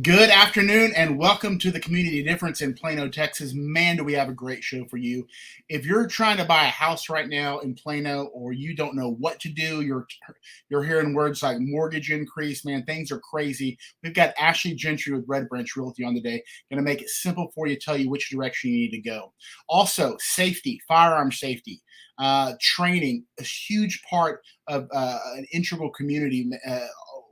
Good afternoon and welcome to the Community Difference in Plano, Texas. Man, do we have a great show for you. If you're trying to buy a house right now in Plano or you don't know what to do, you're hearing words like mortgage increase, man, things are crazy. We've got Ashley Gentry with Red Branch Realty on today. Going to make it simple for you, tell you which direction you need to go. Also, safety, firearm safety. Training, a huge part of an integral community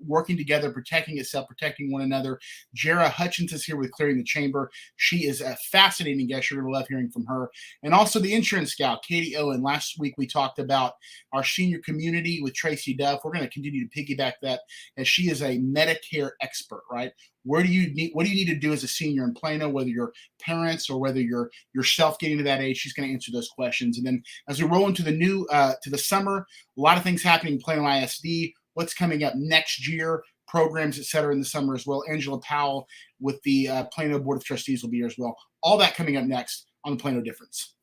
working together, protecting itself, protecting one another. Jara Hutchins is here with Clearing the Chamber. She is a fascinating guest. You're going to love hearing from her. And also the insurance gal, Katie Owen. Last week we talked about our senior community with Tracy Duff. We're going to continue to piggyback that as she is a Medicare expert, right? What do you need to do as a senior in Plano, whether you're parents or whether you're yourself getting to that age? She's going to answer those questions. And then as we roll into the summer, a lot of things happening in Plano ISD. What's coming up next year, programs, et cetera, in the summer as well. Angela Powell with the Plano Board of Trustees will be here as well. All that coming up next on the Plano Difference.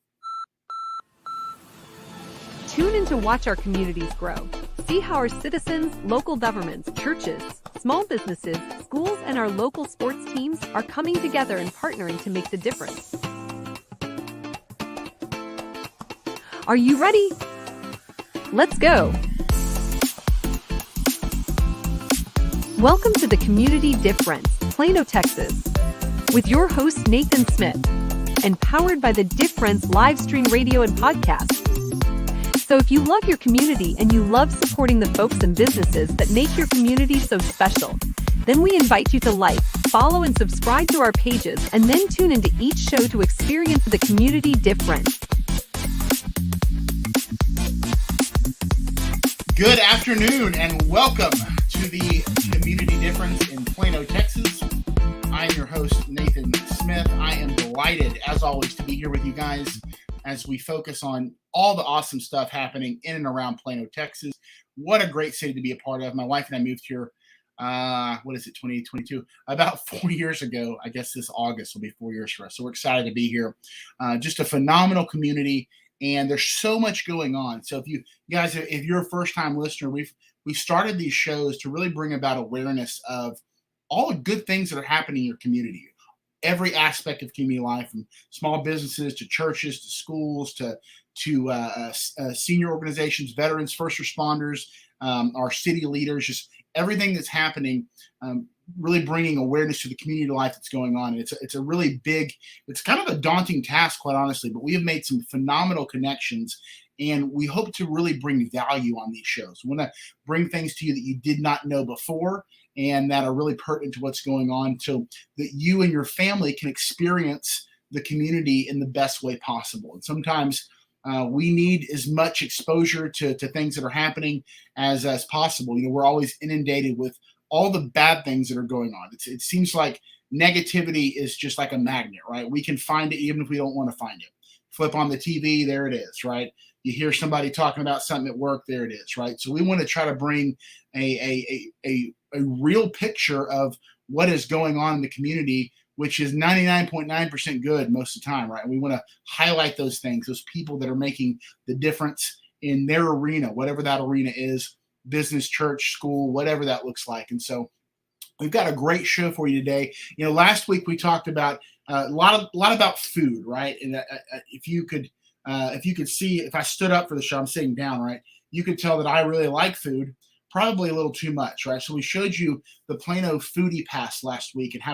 Tune in to watch our communities grow. See how our citizens, local governments, churches, small businesses, schools, and our local sports teams are coming together and partnering to make the difference. Are you ready? Let's go! Welcome to the Community Difference, Plano, Texas, with your host Nathan Smith, and powered by the Difference live stream radio and podcast. So if you love your community and you love supporting the folks and businesses that make your community so special, then we invite you to like, follow, and subscribe to our pages, and then tune into each show to experience the Community Difference. Good afternoon and welcome to the Community Difference in Plano, Texas. I am your host, Nathan Smith. I am delighted, as always, to be here with you guys as we focus on all the awesome stuff happening in and around Plano, Texas. What a great city to be a part of. My wife and I moved here, 2022, about 4 years ago. I guess this August will be 4 years for us. So we're excited to be here. Just a phenomenal community. And there's so much going on. So if you guys, if you're a first-time listener, we've started these shows to really bring about awareness of all the good things that are happening in your community. Every aspect of community life, from small businesses to churches to schools to senior organizations, veterans, first responders, our city leaders, just everything that's happening. Really bringing awareness to the community life that's going on. And it's a really big, it's kind of a daunting task, quite honestly, but we have made some phenomenal connections and we hope to really bring value on these shows. We want to bring things to you that you did not know before and that are really pertinent to what's going on so that you and your family can experience the community in the best way possible. And sometimes we need as much exposure to things that are happening as possible. You know, we're always inundated with all the bad things that are going on. It seems like negativity is just like a magnet, right? We can find it even if we don't want to find it. Flip on the TV, there it is, right? You hear somebody talking about something at work, there it is, right? So we want to try to bring a real picture of what is going on in the community, which is 99.9% good most of the time, right? We want to highlight those things, those people that are making the difference in their arena, whatever that arena is. Business, church, school, whatever that looks like. And so we've got a great show for you today. You know, last week we talked about a lot about food, right? And if you could see, if I stood up for the show, I'm sitting down, right? You could tell that I really like food, probably a little too much, right? So we showed you the Plano Foodie Pass last week and how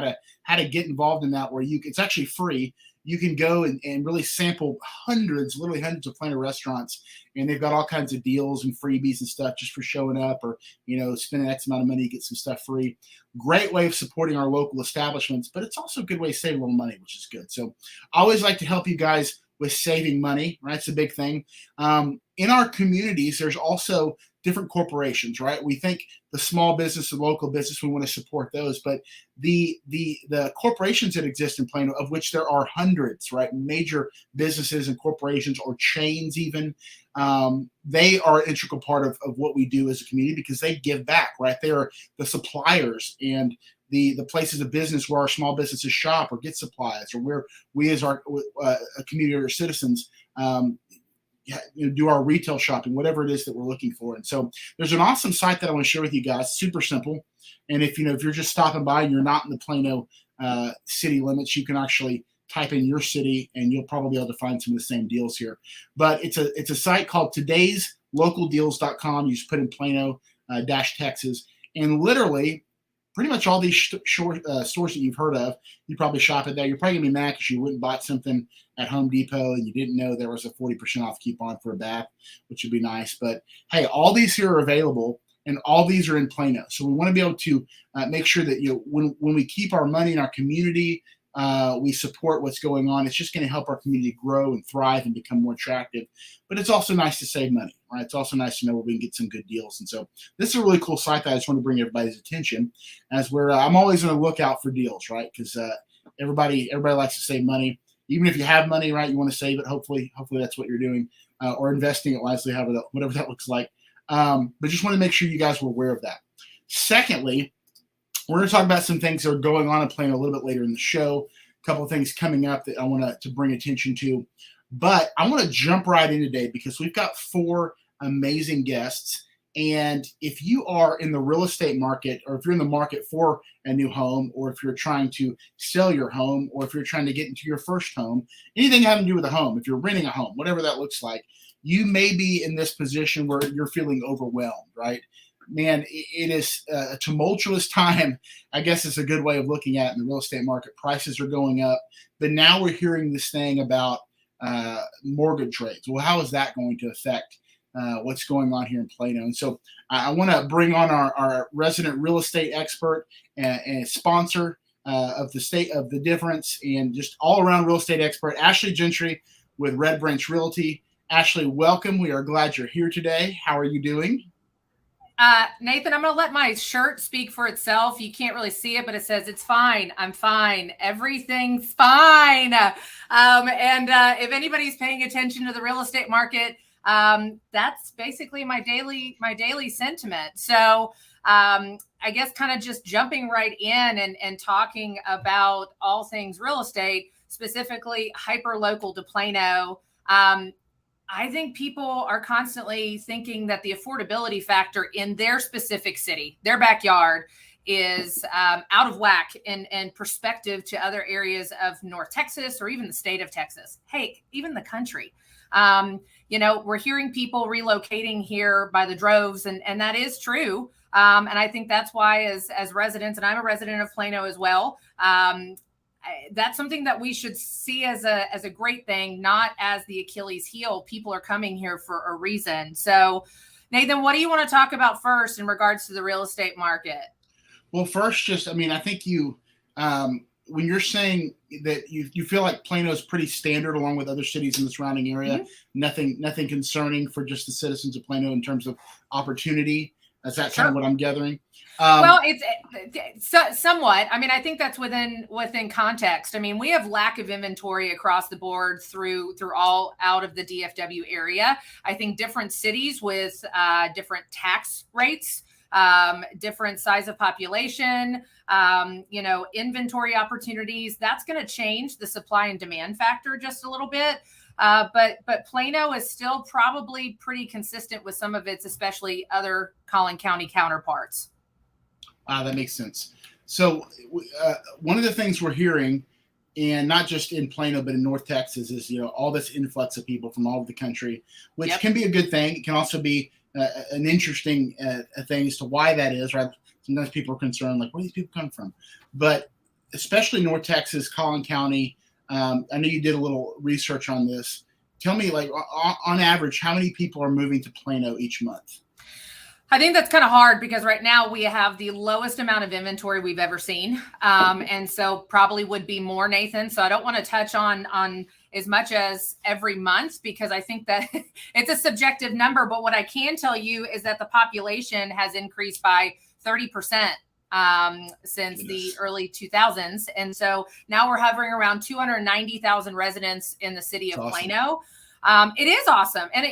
to get involved in that, where it's actually free. You can go and really sample literally hundreds of Plano restaurants, and they've got all kinds of deals and freebies and stuff just for showing up, or, you know, spending X amount of money to get some stuff free. Great way of supporting our local establishments, but it's also a good way to save a little money, which is good. So I always like to help you guys with saving money, right? It's a big thing. In our communities, there's also different corporations, right? We think the small business, the local business, we want to support those, but the corporations that exist in Plano, of which there are hundreds, right? Major businesses and corporations or chains even, they are an integral part of what we do as a community because they give back, right? They are the suppliers and the places of business where our small businesses shop or get supplies, or where we as our a community or citizens do our retail shopping, whatever it is that we're looking for. And so there's an awesome site that I want to share with you guys. Super simple. And if you're just stopping by and you're not in the Plano city limits, you can actually type in your city and you'll probably be able to find some of the same deals here. But it's a site called todayslocaldeals.com. You just put in Plano Texas, and literally pretty much all these stores that you've heard of, you probably shop at there. You're probably gonna be mad because you went and bought something at Home Depot and you didn't know there was a 40% off coupon for a bath, which would be nice. But hey, all these here are available, and all these are in Plano. So we want to be able to make sure that when we keep our money in our community, we support what's going on. It's just going to help our community grow and thrive and become more attractive. But it's also nice to save money, right? It's also nice to know where we can get some good deals. And so this is a really cool site that I just want to bring everybody's attention, as I'm always on the lookout for deals, right? Because everybody likes to save money. Even if you have money, right, you want to save it. Hopefully that's what you're doing, or investing it wisely, whatever that looks like. But just want to make sure you guys were aware of that. Secondly, we're going to talk about some things that are going on in Plano a little bit later in the show. A couple of things coming up that I want to bring attention to. But I want to jump right in today because we've got 4 amazing guests. And if you are in the real estate market, or if you're in the market for a new home, or if you're trying to sell your home, or if you're trying to get into your first home, anything having to do with a home, if you're renting a home, whatever that looks like, you may be in this position where you're feeling overwhelmed, right? Man, it is a tumultuous time, I guess is a good way of looking at it in the real estate market. Prices are going up, but now we're hearing this thing about mortgage rates. Well, how is that going to affect what's going on here in Plano? And so I want to bring on our resident real estate expert and sponsor of the State of the Difference, and just all around real estate expert, Ashley Gentry with Red Branch Realty. Ashley, welcome. We are glad you're here today. How are you doing? Nathan, I'm going to let my shirt speak for itself. You can't really see it, but it says, "It's fine. I'm fine. Everything's fine." And if anybody's paying attention to the real estate market, that's basically my daily sentiment. So I guess kind of just jumping right in and talking about all things real estate, specifically hyper local to Plano. I think people are constantly thinking that the affordability factor in their specific city, their backyard, is out of whack in perspective to other areas of North Texas, or even the state of Texas. Hey, even the country. We're hearing people relocating here by the droves, and that is true. And I think that's why as residents, and I'm a resident of Plano as well, that's something that we should see as a great thing, not as the Achilles heel. People are coming here for a reason. So, Nathan, what do you want to talk about first in regards to the real estate market? Well, first, I think you, when you're saying that you feel like Plano is pretty standard along with other cities in the surrounding area, mm-hmm. nothing concerning for just the citizens of Plano in terms of opportunity. Is that kind of what I'm gathering? Well, it's somewhat. I mean, I think that's within context. I mean, we have lack of inventory across the board through all out of the DFW area. I think different cities with different tax rates, different size of population, inventory opportunities, that's going to change the supply and demand factor just a little bit. But Plano is still probably pretty consistent with some of its, especially other Collin County counterparts. That makes sense. So one of the things we're hearing, and not just in Plano, but in North Texas, is, all this influx of people from all over the country, which can be a good thing. It can also be an interesting thing as to why that is, right? Sometimes people are concerned, like, where do these people come from? But especially North Texas, Collin County, I know you did a little research on this. Tell me, like, on average, how many people are moving to Plano each month? I think that's kind of hard because right now we have the lowest amount of inventory we've ever seen. And so probably would be more, Nathan. So I don't want to touch on as much as every month because I think that it's a subjective number. But what I can tell you is that the population has increased by 30%. Since the early 2000s. And so now we're hovering around 290,000 residents in the city of Plano. It is awesome. And,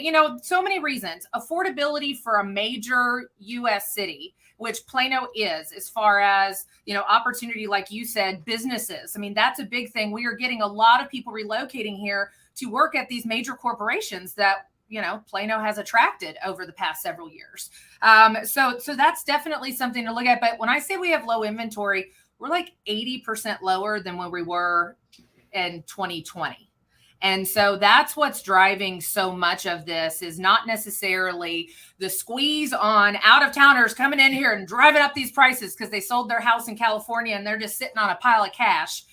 so many reasons. Affordability for a major U.S. city, which Plano is, as far as, opportunity, like you said, businesses. I mean, that's a big thing. We are getting a lot of people relocating here to work at these major corporations that, Plano has attracted over the past several years. So that's definitely something to look at. But when I say we have low inventory, we're like 80% lower than when we were in 2020. And so that's what's driving so much of this, is not necessarily the squeeze on out-of-towners coming in here and driving up these prices because they sold their house in California and they're just sitting on a pile of cash.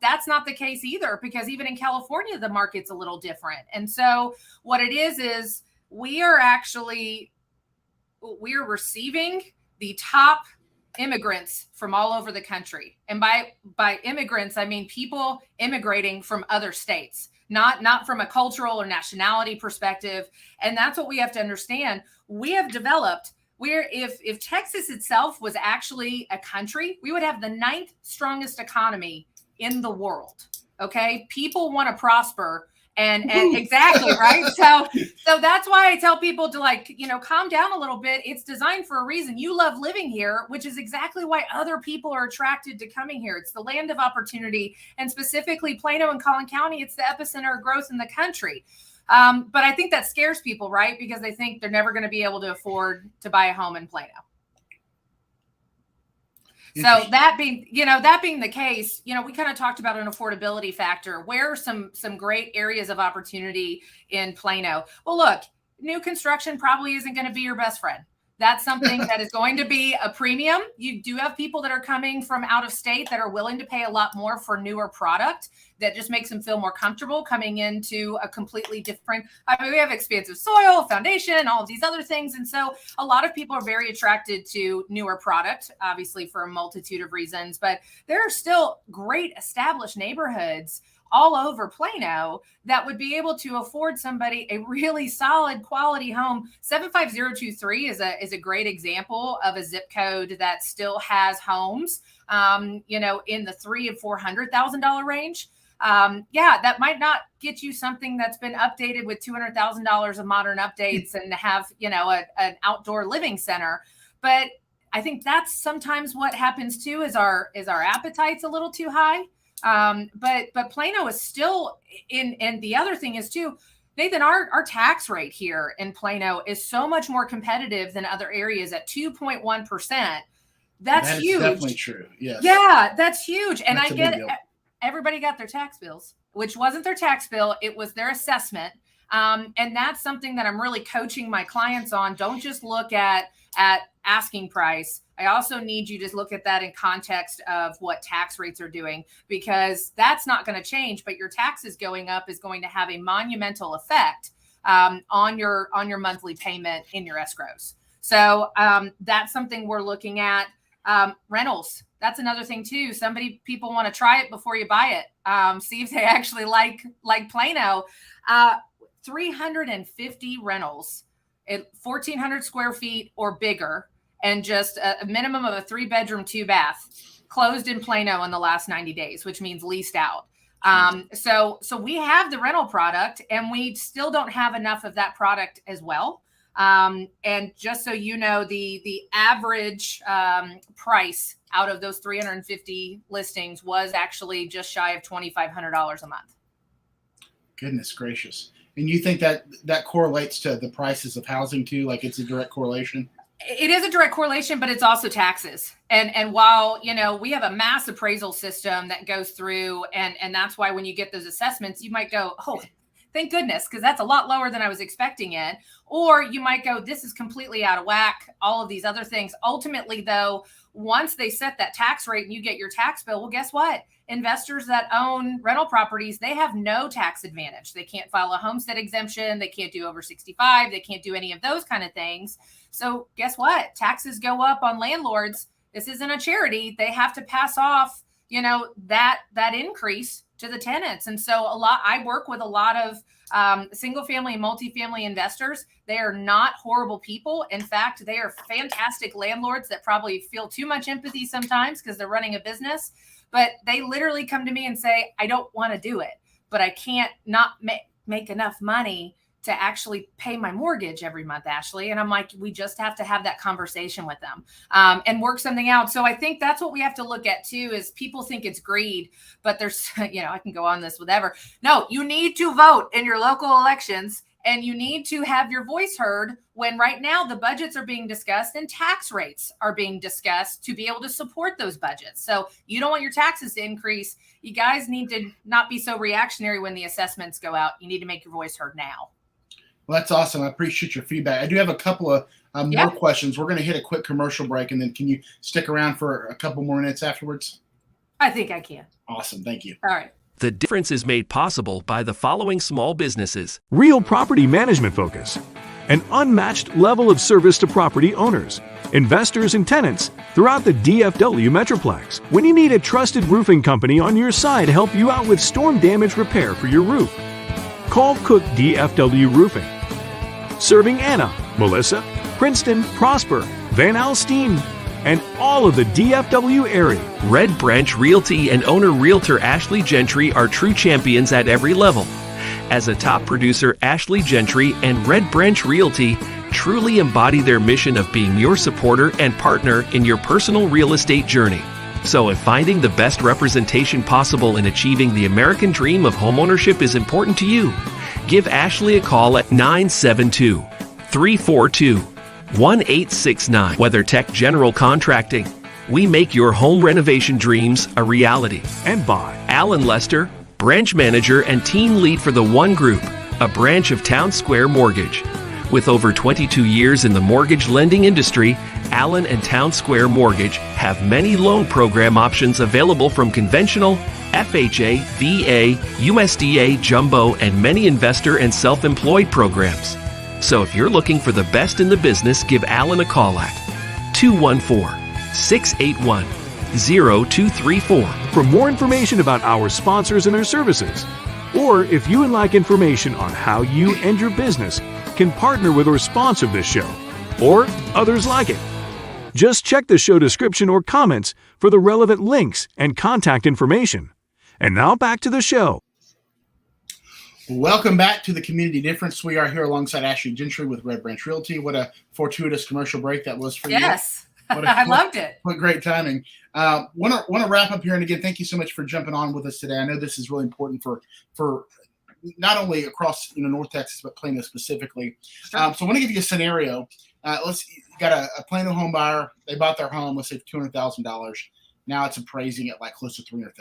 That's not the case either, because even in California, the market's a little different. And so what it is we are receiving the top immigrants from all over the country. And by immigrants, I mean people immigrating from other states, not from a cultural or nationality perspective. And that's what we have to understand. We have developed if Texas itself was actually a country, we would have the 9th strongest economy in the world. Okay. People want to prosper. And exactly, right? So that's why I tell people to calm down a little bit. It's designed for a reason. You love living here, which is exactly why other people are attracted to coming here. It's the land of opportunity, and specifically Plano and Collin County, it's the epicenter of growth in the country. But I think that scares people, right? Because they think they're never going to be able to afford to buy a home in Plano. So that being the case, we kind of talked about an affordability factor. Where are some great areas of opportunity in Plano? Well, look, new construction probably isn't going to be your best friend. That's something that is going to be a premium. You do have people that are coming from out of state that are willing to pay a lot more for newer product that just makes them feel more comfortable coming into a completely different, we have expansive soil, foundation, all of these other things. And so a lot of people are very attracted to newer product, obviously for a multitude of reasons, but there are still great established neighborhoods all over Plano that would be able to afford somebody a really solid quality home. 75023 is a great example of a zip code that still has homes, in the $300,000 and $400,000 range. That might not get you something that's been updated with $200,000 of modern updates and have, an outdoor living center. But I think that's sometimes what happens too, is our appetite's a little too high. But Plano is still and the other thing is too, Nathan, our tax rate here in Plano is so much more competitive than other areas at 2.1%. That's huge. Definitely true. Yes. Yeah, that's huge. And that's I get everybody got their tax bills, which wasn't their tax bill. It was their assessment. And that's something that I'm really coaching my clients on. Don't just look at asking price. I also need you to look at that in context of what tax rates are doing, because that's not going to change, but your taxes going up is going to have a monumental effect on your monthly payment in your escrows. So that's something we're looking at. Rentals. That's another thing too. People want to try it before you buy it. See if they actually like Plano. 350 rentals at 1,400 square feet or bigger, and just a minimum of a 3-bedroom, 2-bath closed in Plano in the last 90 days, which means leased out. So we have the rental product, and we still don't have enough of that product as well. And just so you know, the average price out of those 350 listings was actually just shy of $2,500 a month. Goodness gracious. And you think that correlates to the prices of housing too? Like it's a direct correlation? It is a direct correlation, but it's also taxes. And while, we have a mass appraisal system that goes through, and that's why when you get those assessments, you might go, oh, thank goodness, because that's a lot lower than I was expecting it. Or you might go, this is completely out of whack, all of these other things. Ultimately, though, once they set that tax rate and you get your tax bill, well, guess what? Investors that own rental properties, they have no tax advantage. They can't file a homestead exemption. They can't do over 65. They can't do any of those kind of things. So guess what? Taxes go up on landlords. This isn't a charity. They have to pass off, that increase to the tenants. And so I work with a lot of single family and multifamily investors. They are not horrible people. In fact, they are fantastic landlords that probably feel too much empathy sometimes because they're running a business. But they literally come to me and say, I don't want to do it, but I can't not make enough money to actually pay my mortgage every month, Ashley. And I'm like, we just have to have that conversation with them and work something out. So I think that's what we have to look at too, is people think it's greed, but there's, I can go on this whatever. No, you need to vote in your local elections And you need to have your voice heard when right now the budgets are being discussed and tax rates are being discussed to be able to support those budgets. So you don't want your taxes to increase. You guys need to not be so reactionary when the assessments go out. You need to make your voice heard now. Well, that's awesome. I appreciate your feedback. I do have a couple of more questions. We're going to hit a quick commercial break, and then can you stick around for a couple more minutes afterwards? I think I can. Awesome. Thank you. All right. The difference is made possible by the following small businesses. Real property management focus, an unmatched level of service to property owners, investors, and tenants throughout the DFW Metroplex. When you need a trusted roofing company on your side to help you out with storm damage repair for your roof, call Cook DFW Roofing. Serving Anna, Melissa, Princeton, Prosper, Van Alstyne, and all of the DFW area. Red Branch Realty and owner realtor Ashley Gentry are true champions at every level. As a top producer, Ashley Gentry and Red Branch Realty truly embody their mission of being your supporter and partner in your personal real estate journey. So if finding the best representation possible in achieving the American dream of homeownership is important to you, give Ashley a call at 972-342-1869. WeatherTech General Contracting. We make your home renovation dreams a reality. And by Alan Lester, branch manager and team lead for the One Group, a branch of Town Square Mortgage. With over 22 years in the mortgage lending industry, Allen and Town Square Mortgage have many loan program options available from conventional, FHA, VA, USDA, jumbo, and many investor and self-employed programs. So if you're looking for the best in the business, give Allen a call at 214-681-0234. For more information about our sponsors and their services, or if you would like information on how you and your business can partner with or sponsor this show, or others like it, just check the show description or comments for the relevant links and contact information. And now back to the show. Welcome back to the Community Difference. We are here alongside Ashley Gentry with Red Branch Realty. What a fortuitous commercial break that was for you. Yes, I loved it. What great timing. Want to wrap up here, and again, thank you so much for jumping on with us today. I know this is really important for not only across North Texas, but Plano specifically. Sure. So I want to give you a scenario. You got a Plano home buyer. They bought their home, let's say $200,000. Now it's appraising at like close to $300,000.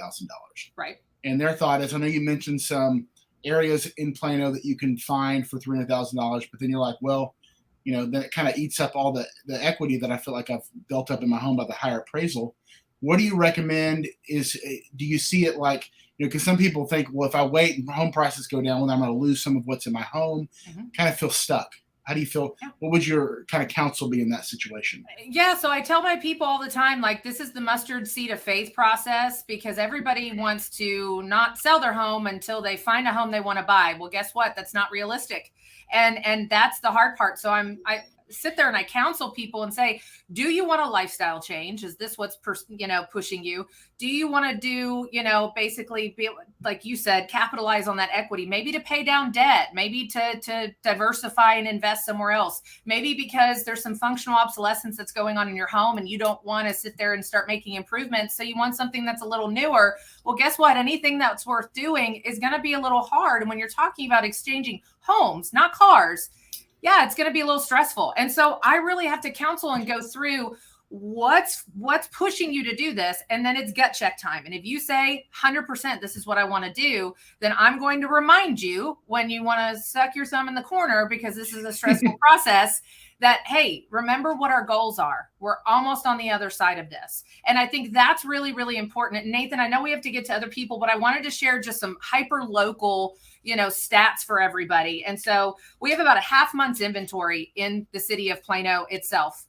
Right. And their thought is, I know you mentioned some areas in Plano that you can find for $300,000, but then you're like, well, then it kind of eats up all the equity that I feel like I've built up in my home by the higher appraisal. What do you recommend? Do you see it like, because some people think, well, if I wait and home prices go down, well, I'm going to lose some of what's in my home, kind of feel stuck. How do you feel? Yeah. What would your kind of counsel be in that situation? Yeah, so I tell my people all the time, like, this is the mustard seed of faith process, because everybody wants to not sell their home until they find a home they want to buy. Well, guess what? That's not realistic. And that's the hard part. So I sit there and I counsel people and say, do you want a lifestyle change? Is this what's pushing you? Do you want to do, basically be, like you said, capitalize on that equity, maybe to pay down debt, maybe to diversify and invest somewhere else, maybe because there's some functional obsolescence that's going on in your home and you don't want to sit there and start making improvements. So you want something that's a little newer. Well, guess what? Anything that's worth doing is going to be a little hard. And when you're talking about exchanging homes, not cars, yeah, it's going to be a little stressful. And so I really have to counsel and go through what's pushing you to do this. And then it's gut check time. And if you say 100%, this is what I want to do, then I'm going to remind you when you want to suck your thumb in the corner, because this is a stressful process, that, hey, remember what our goals are. We're almost on the other side of this. And I think that's really, really important. And Nathan, I know we have to get to other people, but I wanted to share just some hyper local, stats for everybody. And so we have about a half month's inventory in the city of Plano itself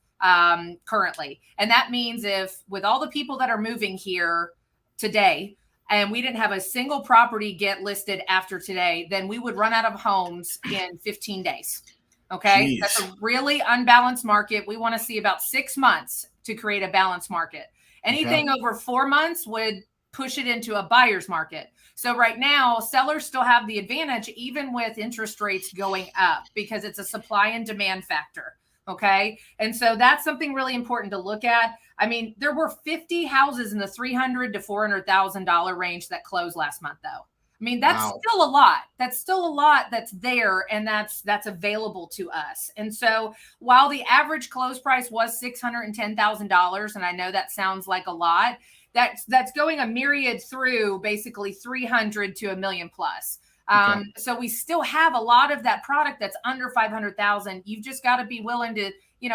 currently. And that means if with all the people that are moving here today, and we didn't have a single property get listed after today, then we would run out of homes in 15 days. Okay. Jeez. That's a really unbalanced market. We want to see about 6 months to create a balanced market. Anything over 4 months would push it into a buyer's market. So right now, sellers still have the advantage, even with interest rates going up, because it's a supply and demand factor. Okay. And so that's something really important to look at. I mean, there were 50 houses in the $300,000 to $400,000 range that closed last month, though. I mean, that's Wow. still a lot. That's still a lot that's there, and that's available to us. And so while the average close price was $610,000, and I know that sounds like a lot, that's going a myriad through basically 300 to $1 million plus. Okay. So we still have a lot of that product that's under 500,000. You've just got to be willing to,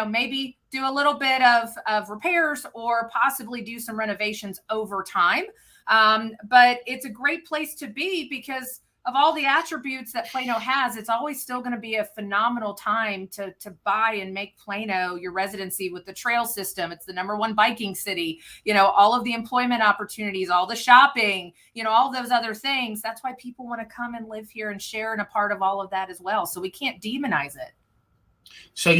maybe do a little bit of repairs or possibly do some renovations over time. But it's a great place to be because of all the attributes that Plano has. It's always still going to be a phenomenal time to buy and make Plano your residency with the trail system. It's the #1 biking city, all of the employment opportunities, all the shopping, all those other things. That's why people want to come and live here and share in a part of all of that as well. So we can't demonize it. So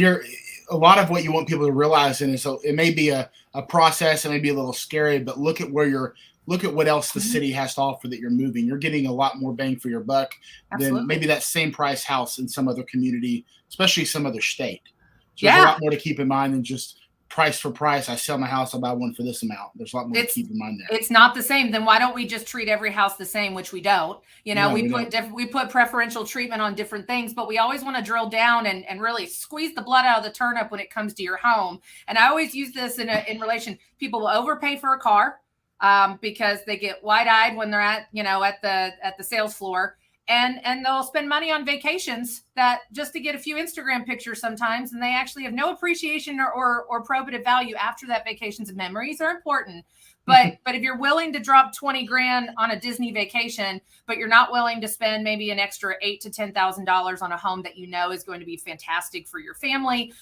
a lot of what you want people to realize, and so it may be a process, it may be a little scary, but look at what else the city has to offer that you're moving. You're getting a lot more bang for your buck than maybe that same price house in some other community, especially some other state. So there's a lot more to keep in mind than just price for price. I sell my house, I'll buy one for this amount. There's a lot more to keep in mind there. It's not the same. Then why don't we just treat every house the same, which we don't? We put preferential treatment on different things, but we always want to drill down and really squeeze the blood out of the turnip when it comes to your home. And I always use this in relation. People will overpay for a car because they get wide-eyed when they're at the sales floor. And they'll spend money on vacations that just to get a few Instagram pictures sometimes, and they actually have no appreciation or probative value after that. Vacations and memories are important. But if you're willing to drop 20 grand on a Disney vacation, but you're not willing to spend maybe an extra $8,000 to $10,000 on a home that is going to be fantastic for your family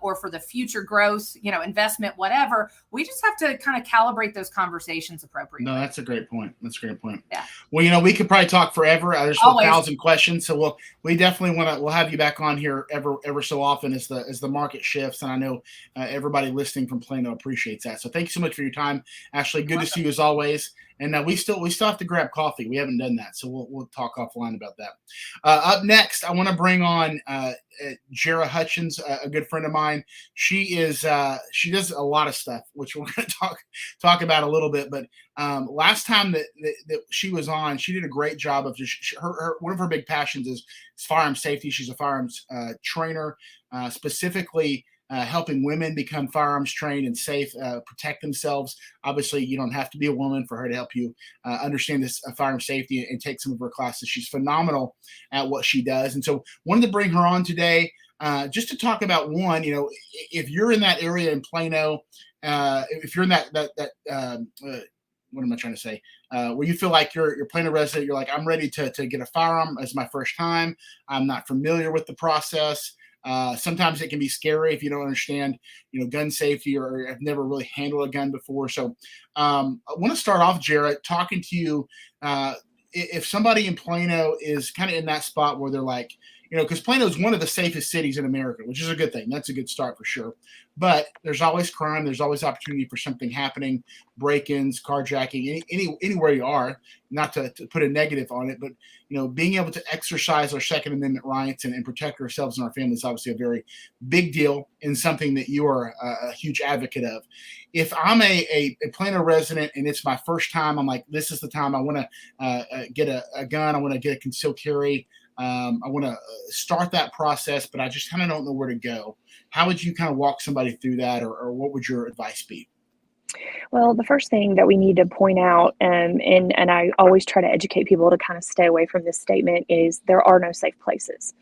or for the future growth, investment, whatever, we just have to kind of calibrate those conversations appropriately. No, that's a great point. Yeah. Well, we could probably talk forever. There's 1,000 questions, so we definitely we'll have you back on here ever so often as the market shifts, and I know everybody listening from Plano appreciates that. So thank you so much for your time, Ashley. Good to see you as always. And we still have to grab coffee. We haven't done that, so we'll talk offline about that. Up next, I want to bring on Jara Hutchins, a good friend of mine. She does a lot of stuff, which we're going to talk about a little bit. But last time that she was on, she did a great job of just her one of her big passions is firearms safety. She's a firearms trainer, specifically. Helping women become firearms trained and safe, protect themselves. Obviously, you don't have to be a woman for her to help you understand this firearm safety and take some of her classes. She's phenomenal at what she does. And so wanted to bring her on today just to talk about one, if you're in that area in Plano, if you're in that what am I trying to say? Where you feel like you're Plano resident, you're like, I'm ready to get a firearm as my first time. I'm not familiar with the process. Sometimes it can be scary if you don't understand, gun safety or have never really handled a gun before. So I want to start off, Jarrett, talking to you. If somebody in Plano is kind of in that spot where they're like, because Plano is one of the safest cities in America, which is a good thing. That's a good start for sure. But there's always crime. There's always opportunity for something happening, break-ins, carjacking, anywhere you are, not to put a negative on it. But, being able to exercise our Second Amendment rights and protect ourselves and our families is obviously a very big deal and something that you are a huge advocate of. If I'm a Plano resident and it's my first time, I'm like, this is the time I want to get a gun. I want to get a concealed carry. I want to start that process, but I just kind of don't know where to go. How would you kind of walk somebody through that, or what would your advice be? Well, the first thing that we need to point out, and I always try to educate people to kind of stay away from this statement, is there are no safe places.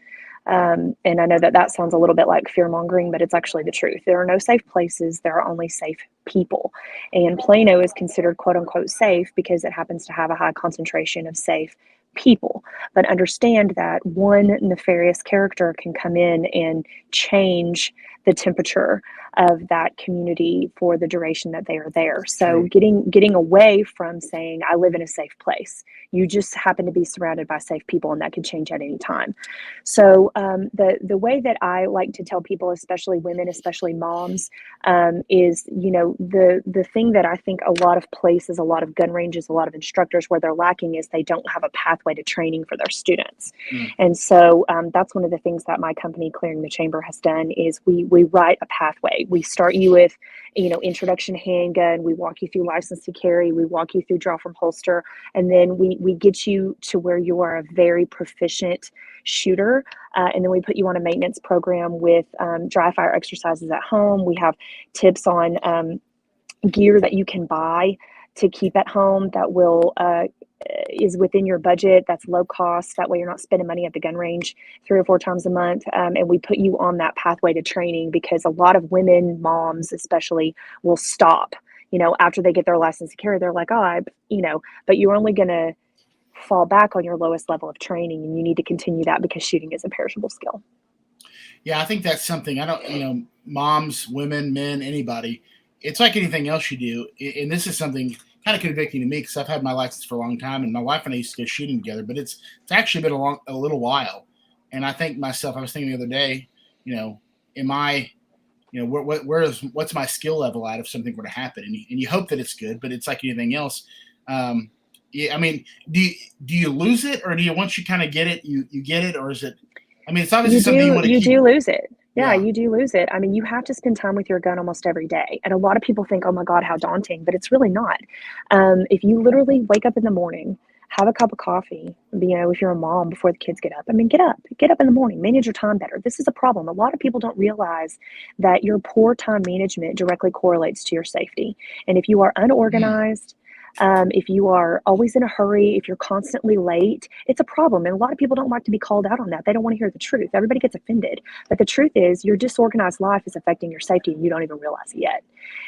And I know that sounds a little bit like fear-mongering, but it's actually the truth. There are no safe places. There are only safe people. And Plano is considered quote-unquote safe because it happens to have a high concentration of safe people. But understand that one nefarious character can come in and change the temperature of that community for the duration that they are there. So getting away from saying, I live in a safe place. You just happen to be surrounded by safe people, and that could change at any time. So the way that I like to tell people, especially women, especially moms, is, the thing that I think a lot of places, a lot of gun ranges, a lot of instructors, where they're lacking is they don't have a pathway to training for their students. And so that's one of the things that my company, Clearing the Chamber, has done is we write a pathway. We start you with, introduction handgun. We walk you through license to carry. We walk you through draw from holster. And then we get you to where you are a very proficient shooter. And then we put you on a maintenance program with dry fire exercises at home. We have tips on gear that you can buy to keep at home that will is within your budget, that's low cost. That way you're not spending money at the gun range 3 or 4 times a month. And we put you on that pathway to training, because a lot of women, moms especially, will stop, after they get their license to carry. They're like, but you're only going to fall back on your lowest level of training, and you need to continue that, because shooting is a perishable skill. Yeah, I think that's something moms, women, men, anybody, it's like anything else you do. And this is something kind of convicting to me, because I've had my license for a long time, and my wife and I used to go shooting together, but it's actually been a little while. And I think myself, I was thinking the other day, am I, what's my skill level at if something were to happen? And you hope that it's good, but it's like anything else. Yeah, I mean, do you lose it, or do you, once you kind of get it, you get it, or is it? I mean, it's obviously something you want to keep. You do lose it. Yeah, you do lose it. I mean, you have to spend time with your gun almost every day. And a lot of people think, oh my God, how daunting, but it's really not. If you literally wake up in the morning, have a cup of coffee, if you're a mom, before the kids get up, get up in the morning, manage your time better. This is a problem. A lot of people don't realize that your poor time management directly correlates to your safety. And if you are unorganized, if you are always in a hurry, if you're constantly late, it's a problem. And a lot of people don't like to be called out on that. They don't want to hear the truth. Everybody gets offended. But the truth is, your disorganized life is affecting your safety, and you don't even realize it yet.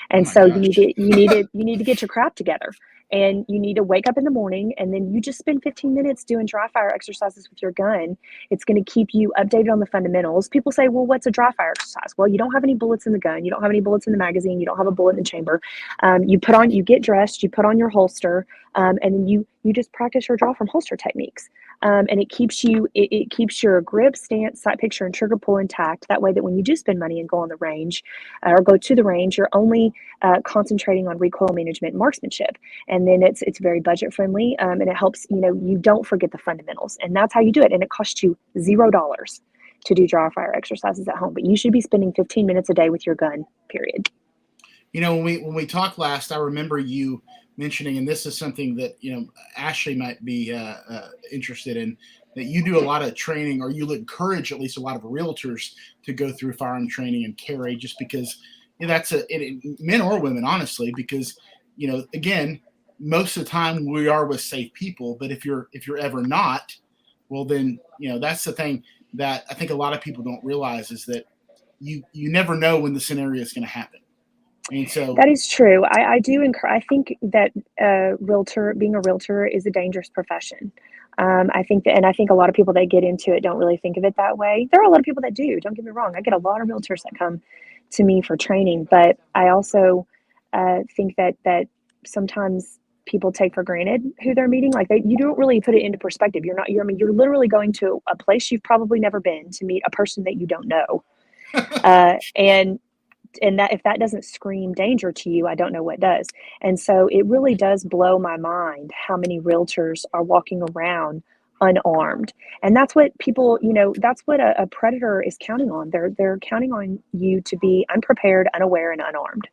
And so you need to get your crap together. And you need to wake up in the morning, and then you just spend 15 minutes doing dry fire exercises with your gun. It's going to keep you updated on the fundamentals. People say, well, what's a dry fire exercise? Well, you don't have any bullets in the gun. You don't have any bullets in the magazine. You don't have a bullet in the chamber. You get dressed, you put on your holster, and then you just practice your draw from holster techniques. And it keeps your grip, stance, sight picture, and trigger pull intact. That way that when you do spend money and go on the range or go to the range, you're only concentrating on recoil management and marksmanship. And then it's very budget friendly, and it helps, you don't forget the fundamentals. And that's how you do it. And it costs you $0 to do dry fire exercises at home. But you should be spending 15 minutes a day with your gun, period. When we talked last, I remember you mentioning, and this is something that Ashley might be interested in, that you do a lot of training, or you encourage at least a lot of realtors to go through firearm training and carry, just because that's men or women, honestly, because again, most of the time we are with safe people, but if you're ever not, well then that's the thing that I think a lot of people don't realize, is that you never know when the scenario is going to happen. And so that is true. I think that being a realtor is a dangerous profession. I think a lot of people that get into it don't really think of it that way. There are a lot of people that do. Don't get me wrong. I get a lot of realtors that come to me for training, but I also think that sometimes people take for granted who they're meeting. Like you don't really put it into perspective. You're literally going to a place you've probably never been to meet a person that you don't know, and that if that doesn't scream danger to you, I don't know what does. And so it really does blow my mind how many realtors are walking around unarmed. And that's what people, that's what a predator is counting on. They're counting on you to be unprepared, unaware, and unarmed.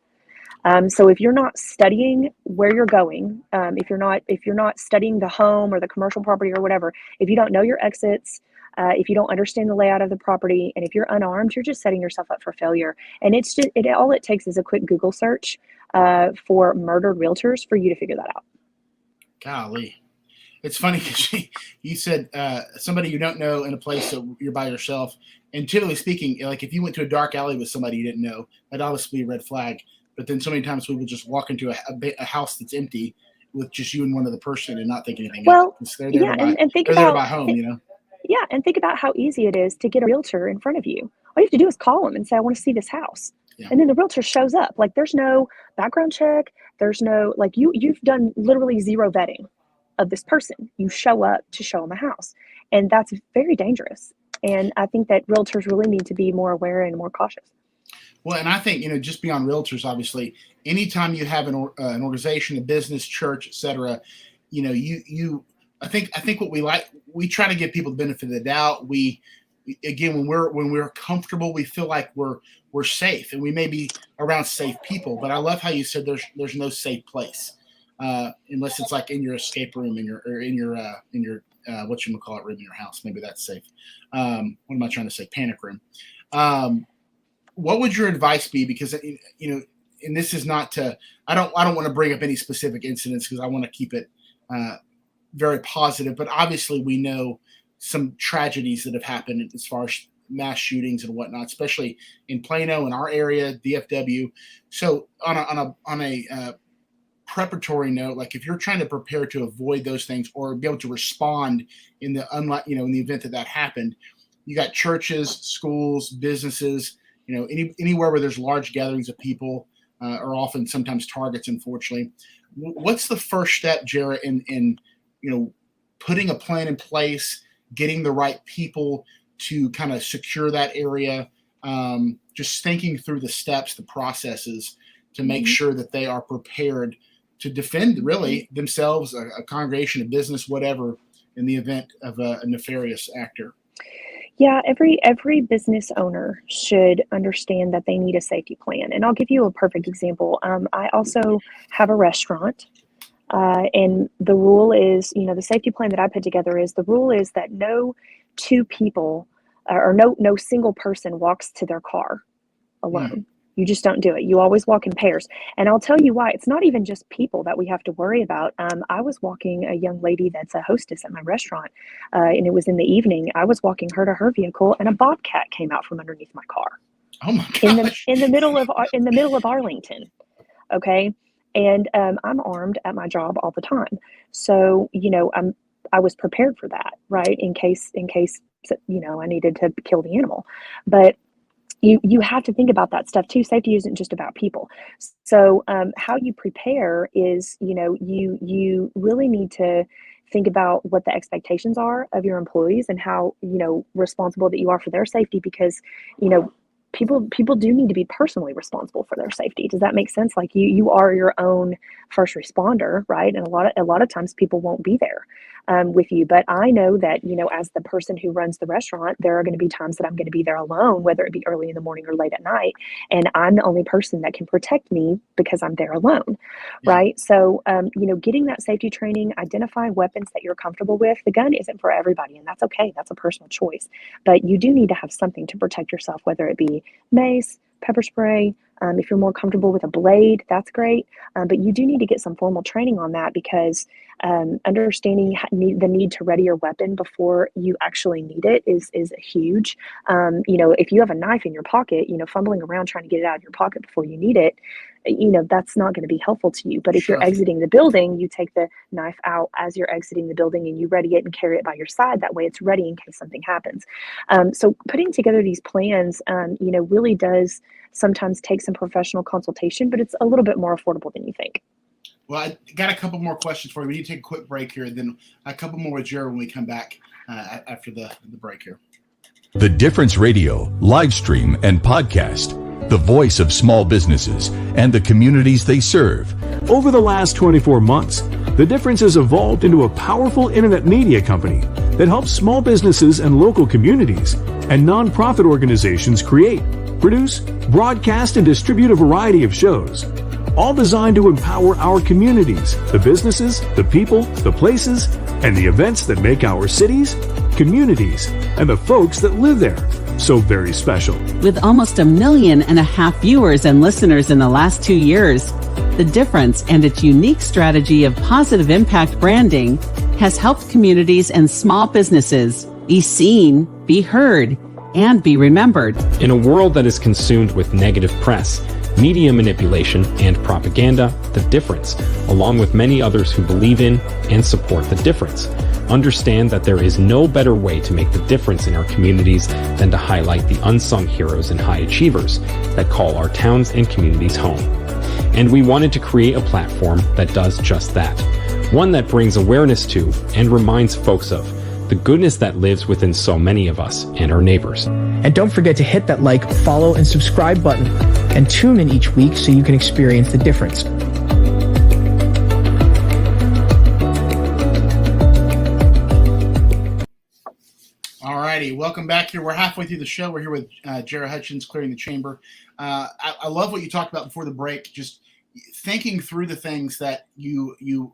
So if you're not studying where you're going, if you're not studying the home or the commercial property or whatever, if you don't know your exits, if you don't understand the layout of the property, and if you're unarmed, you're just setting yourself up for failure. And all it takes is a quick Google search for murdered realtors for you to figure that out. Golly. It's funny because you said somebody you don't know in a place that you're by yourself. And typically speaking, like if you went to a dark alley with somebody you didn't know, that'd obviously be a red flag. But then so many times we would just walk into a house that's empty with just you and one other person and not think anything else. They're there to buy home, Yeah, and think about how easy it is to get a realtor in front of you. All you have to do is call them and say, I want to see this house. Yeah. And then the realtor shows up. Like there's no background check. There's no, you've done literally zero vetting of this person. You show up to show them a house. And that's very dangerous. And I think that realtors really need to be more aware and more cautious. Well, and I think, just beyond realtors, obviously, anytime you have an organization, a business, church, et cetera, I think what we try to give people the benefit of the doubt. We again, when we're comfortable, we feel like we're safe, and we may be around safe people. But I love how you said there's no safe place unless it's like in your escape room, in your whatchamacallit room in your house. Maybe that's safe. What am I trying to say? Panic room. What would your advice be? Because and this is not to. I don't want to bring up any specific incidents because I want to keep it very positive. But obviously, we know some tragedies that have happened as far as mass shootings and whatnot, especially in Plano, in our area, DFW. So on a preparatory note, like if you're trying to prepare to avoid those things or be able to respond in the in the event that happened, you got churches, schools, businesses, anywhere where there's large gatherings of people are often sometimes targets, unfortunately. What's the first step, Jarrett, in putting a plan in place, getting the right people to kind of secure that area, just thinking through the steps, the processes to make sure that they are prepared to defend really themselves, a congregation, a business, whatever, in the event of a nefarious actor? Yeah, every business owner should understand that they need a safety plan. And I'll give you a perfect example. I also have a restaurant. And the rule is, the safety plan that I put together is, the rule is that no two people or no single person walks to their car alone. You just don't do it. You always walk in pairs. And I'll tell you why. It's not even just people that we have to worry about. I was walking a young lady that's a hostess at my restaurant, and it was in the evening. I was walking her to her vehicle, and a bobcat came out from underneath my car. Oh my gosh. In the middle of Arlington. Okay. And I'm armed at my job all the time. So, I was prepared for that, right? In case, I needed to kill the animal. But you have to think about that stuff too. Safety isn't just about people. So how you prepare is, you really need to think about what the expectations are of your employees and how, responsible that you are for their safety, because, people do need to be personally responsible for their safety. Does that make sense? Like you are your own first responder, right? And a lot of times people won't be there with you. But I know that, as the person who runs the restaurant, there are going to be times that I'm going to be there alone, whether it be early in the morning or late at night. And I'm the only person that can protect me because I'm there alone, right? So, getting that safety training, identify weapons that you're comfortable with. The gun isn't for everybody, and that's okay. That's a personal choice. But you do need to have something to protect yourself, whether it be mace, pepper spray. If you're more comfortable with a blade, that's great. But you do need to get some formal training on that, because understanding the need to ready your weapon before you actually need it is huge. If you have a knife in your pocket, fumbling around trying to get it out of your pocket before you need it, that's not going to be helpful to you. But if you're exiting the building, you take the knife out as you're exiting the building and you ready it and carry it by your side. That way it's ready in case something happens. So putting together these plans, really does sometimes take some professional consultation, but it's a little bit more affordable than you think. Well, I got a couple more questions for you. We need to take a quick break here, and then a couple more with Jared when we come back after the break here. The Difference Radio, live stream and podcast. The voice of small businesses and the communities they serve. Over the last 24 months, The Difference has evolved into a powerful internet media company that helps small businesses and local communities and nonprofit organizations create, produce, broadcast, and distribute a variety of shows, all designed to empower our communities, the businesses, the people, the places, and the events that make our cities, communities, and the folks that live there so very special. With almost 1.5 million viewers and listeners in the last 2 years, The Difference and its unique strategy of positive impact branding has helped communities and small businesses be seen, be heard, and be remembered. In a world that is consumed with negative press, media manipulation, and propaganda, The Difference, along with many others who believe in and support The Difference, understand that there is no better way to make the difference in our communities than to highlight the unsung heroes and high achievers that call our towns and communities home. And we wanted to create a platform that does just that. One that brings awareness to and reminds folks of the goodness that lives within so many of us and our neighbors. And don't forget to hit that like, follow, and subscribe button, and tune in each week so you can experience the difference. All right, righty. Welcome back here. We're halfway through the show. We're here with Jared Hutchins, Clearing the Chamber. I love what you talked about before the break, just thinking through the things that you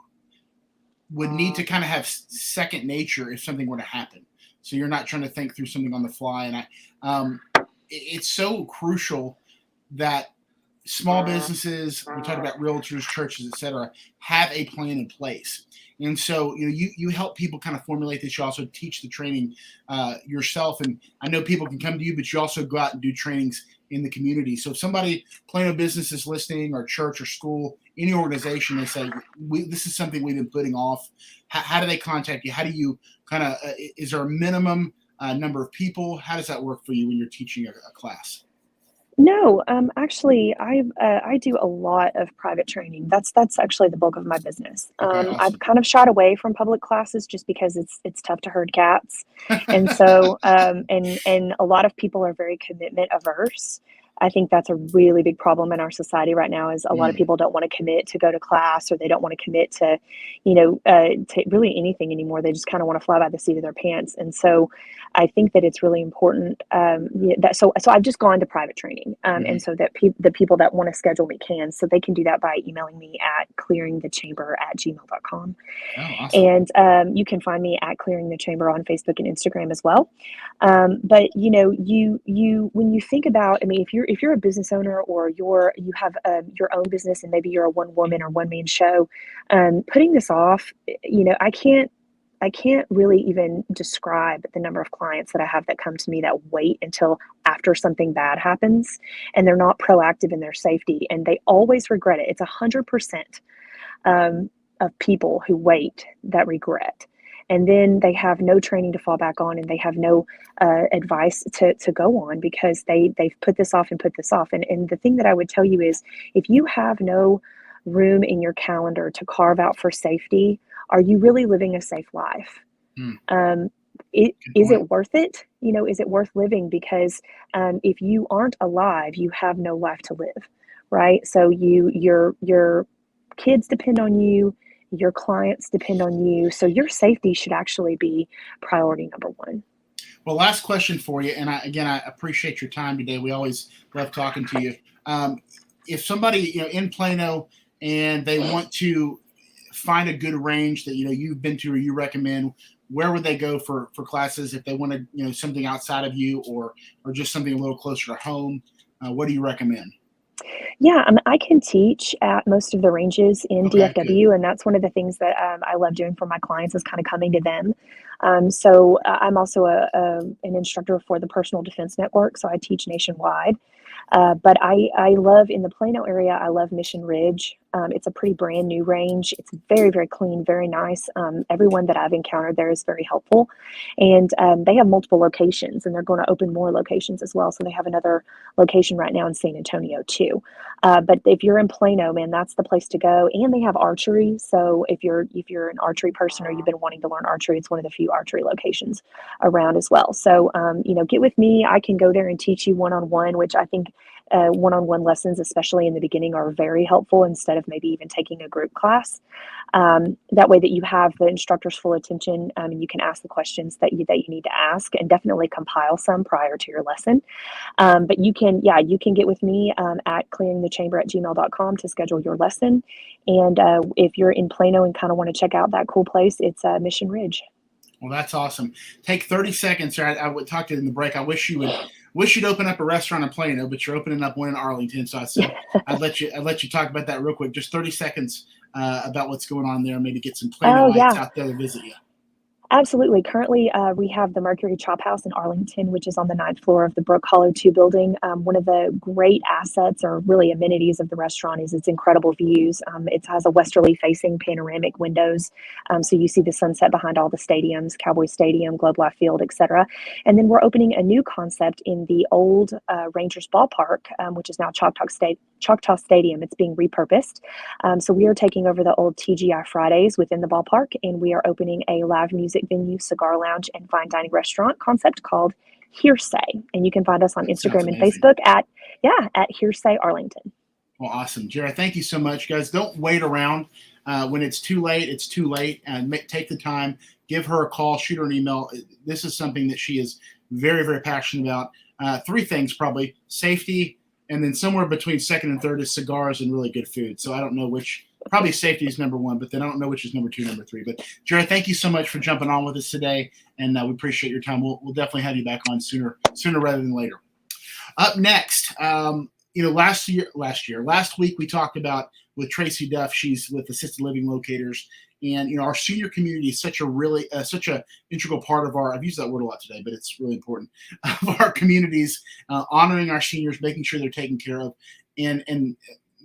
would need to kind of have second nature if something were to happen. So you're not trying to think through something on the fly. And it's so crucial that small businesses, we talked about realtors, churches, et cetera, have a plan in place. And so, you help people kind of formulate this. You also teach the training yourself. And I know people can come to you, but you also go out and do trainings in the community. So if somebody, Plano business is listening, or church or school, any organization, they say, this is something we've been putting off. How do they contact you? How do you kind of, is there a minimum number of people? How does that work for you when you're teaching a class? No, actually, I do a lot of private training. That's actually the bulk of my business. Okay, awesome. I've kind of shied away from public classes just because it's tough to herd cats, and so and a lot of people are very commitment averse. I think that's a really big problem in our society right now. Is a lot of people don't want to commit to go to class, or they don't want to commit to, to really anything anymore. They just kind of want to fly by the seat of their pants, and so I think that it's really important so I've just gone to private training, and so that the people that want to schedule me can, so they can do that by emailing me at clearingthechamber@gmail.com. Oh, awesome. And you can find me at Clearing the Chamber on Facebook and Instagram as well. But you when you think about, I mean, if you're a business owner, or you have your own business, and maybe you're a one woman or one man show, putting this off, I can't really even describe the number of clients that I have that come to me that wait until after something bad happens, and they're not proactive in their safety, and they always regret it. It's 100% of people who wait that regret. And then they have no training to fall back on, and they have no advice to go on, because they've put this off and put this off. And the thing that I would tell you is, if you have no room in your calendar to carve out for safety, are you really living a safe life? Is it worth it? Is it worth living? Because if you aren't alive, you have no life to live, right? So your kids depend on you, your clients depend on you. So your safety should actually be priority number one. Well, last question for you, and I appreciate your time today. We always love talking to you. If somebody in Plano, and they want to find a good range that you've been to or you recommend, where would they go for classes if they want to something outside of you, or just something a little closer to home? What do you recommend? Yeah, I can teach at most of the ranges in DFW, and that's one of the things that I love doing for my clients, is kind of coming to them. So I'm also an instructor for the Personal Defense Network, so I teach nationwide. But I love, in the Plano area, I love Mission Ridge. It's a pretty brand new range. It's very, very clean, very nice. Everyone that I've encountered there is very helpful. And they have multiple locations, and they're going to open more locations as well. So they have another location right now in San Antonio too. But if you're in Plano, man, that's the place to go. And they have archery. So if you're an archery person, or you've been wanting to learn archery, it's one of the few archery locations around as well. So, get with me. I can go there and teach you one-on-one, which I think one-on-one lessons, especially in the beginning, are very helpful, instead of maybe even taking a group class. That way that you have the instructor's full attention, and you can ask the questions that you need to ask, and definitely compile some prior to your lesson. But you can get with me at clearingthechamber@gmail.com to schedule your lesson. And if you're in Plano and kind of want to check out that cool place, it's Mission Ridge. Well, that's awesome. Take 30 seconds. I would talk to you in the break. I wish you'd open up a restaurant in Plano, but you're opening up one in Arlington. So I said I'd let you talk about that real quick. Just 30 seconds about what's going on there. Maybe get some Planoites out there to visit you. Absolutely. Currently, we have the Mercury Chop House in Arlington, which is on the 9th floor of the Brook Hollow 2 building. One of the great assets, or really amenities, of the restaurant is its incredible views. It has a westerly facing panoramic windows. So you see the sunset behind all the stadiums, Cowboy Stadium, Globe Life Field, etc. And then we're opening a new concept in the old Rangers ballpark, which is now Choctaw Stadium. It's being repurposed. So we are taking over the old TGI Fridays within the ballpark, and we are opening a live music venue, cigar lounge, and fine dining restaurant concept called Hearsay. And you can find us on Instagram and Facebook at Hearsay Arlington. Well, awesome. Jared, thank you so much, guys. Don't wait around. When it's too late, it's too late. And take the time, give her a call, shoot her an email. This is something that she is very, very passionate about. Three things probably: safety, and then somewhere between second and third is cigars and really good food. So I don't know which. Probably safety is number one, but then I don't know which is number two, number three. But Jared, thank you so much for jumping on with us today, and we appreciate your time. We'll definitely have you back on sooner rather than later. Up next, last week we talked about with Tracy Duff. She's with Assisted Living Locators, and our senior community is such a integral part of our. I've used that word a lot today, but it's really important of our communities, honoring our seniors, making sure they're taken care of, and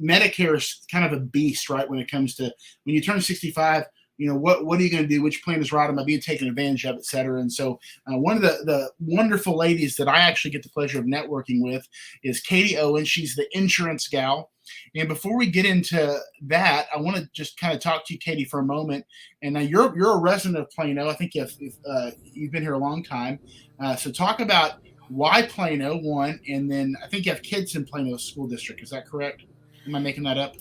Medicare is kind of a beast, right? When it comes to when you turn 65, what are you going to do? Which plan is right? Am I being taken advantage of, et cetera? And so one of the wonderful ladies that I actually get the pleasure of networking with is Katie Owen. She's the insurance gal. And before we get into that, I want to just kind of talk to you, Katie, for a moment. And now you're a resident of Plano. I think you've been here a long time. So talk about why Plano, one, and then I think you have kids in Plano School District. Is that correct? Am I making that up?